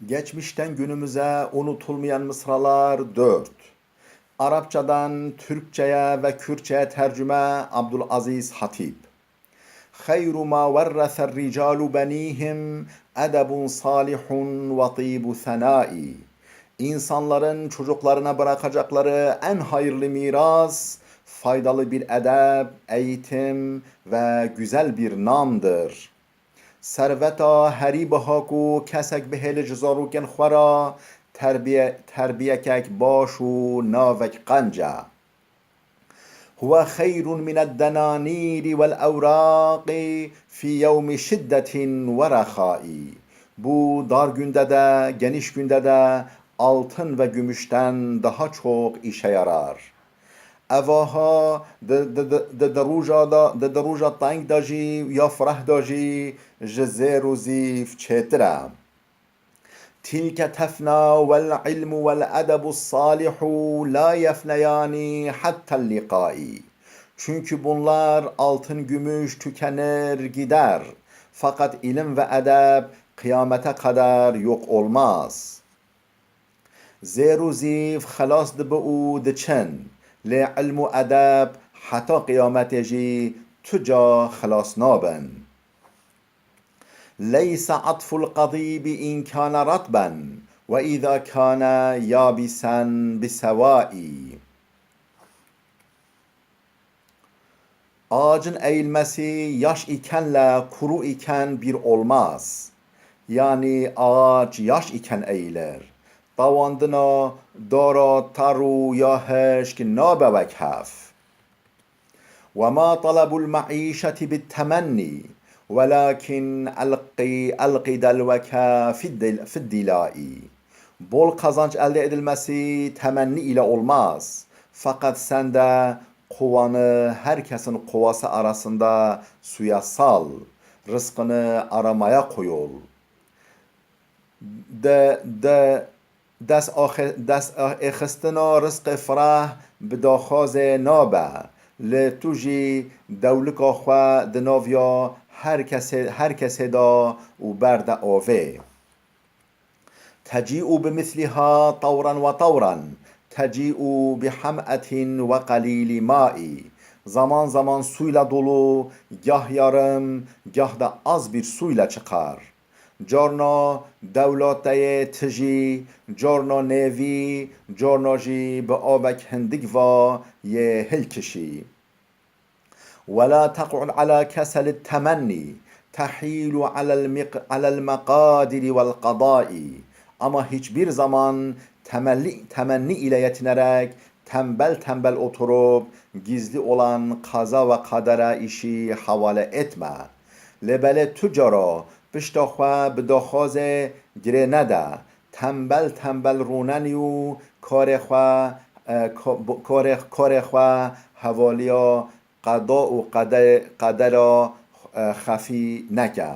Geçmişten günümüze unutulmayan mısralar 4. Arapçadan Türkçeye ve Kürtçeye tercüme Abdülaziz Hatip. Hayru ma verraser ricalu benihim edebun salihun ve tibu senai. İnsanların çocuklarına bırakacakları en hayırlı miras, faydalı bir edep, eğitim ve güzel bir namdır. Serveta herî biha ku kesek bi hêlê ji zarokên xwe re terbiyekek baş û navek qenc e. Huve xeyrun min eddenanîrî vel ewraqî fî yevmi şiddetin ve rexâî. Bu dar günde de, geniş günde de altın ve gümüşten daha çok işe yarar. Evaha de roja teng da jî ya fireh da jî ji zêr û zîf çêtir e. Tilke tefna vel ilmu vel edebu salihu la yefneyani hattel liqai. Çünkü bunlar altın gümüş tükenir gider. Fakat ilim ve edep kıyamete kadar yok olmaz. Zêr û zîf xelas dibe û diçin. لێ علم و ئەدەب حتا قیامەتێژی تجا خلاص نابن. ليس عطف القضيب إن كان رطبا وإذا كان يابسا بسواء. Ağacın eğilmesi yaş ikenle kuru iken bir olmaz. Yani ağaç yaş iken eğilir. Davandına dara taru ya heşk nabevek haf. Ve ma talabul ma'işeti bit temenni velakin elqi delveke fid dilai. Bol kazanç elde edilmesi temenni ile olmaz. Fakat sen de kovanı herkesin kovası arasında suya sal. Rızkını aramaya koyul. دست اخستنا رزق فرح بداخاز نابه لتوجی دولکا خوا دناویا هر کسی دا و برد آوه تجیء بمثلها طورا و طورا تجیء بحمأة و قلیل مائی. Zaman zaman suyla dolu, gah yarım, gah da az bir suyla çıkar. جارنا دولاتای تجی، جارنا نوی، جارنا جی به آبک هندگ و یه هلکشی. ولا تقعد على كسل التمني تحيل على المقادر والقضاء. Ama hiçbir zaman temenni ile yetinerek tembel oturup gizli olan kaza ve kadere işi havale etme. Lebele tücara پشتا خواه به داخواز گره نده. تنبل روننی و کار خواه حوالیا قضا و قدر خفی نکه.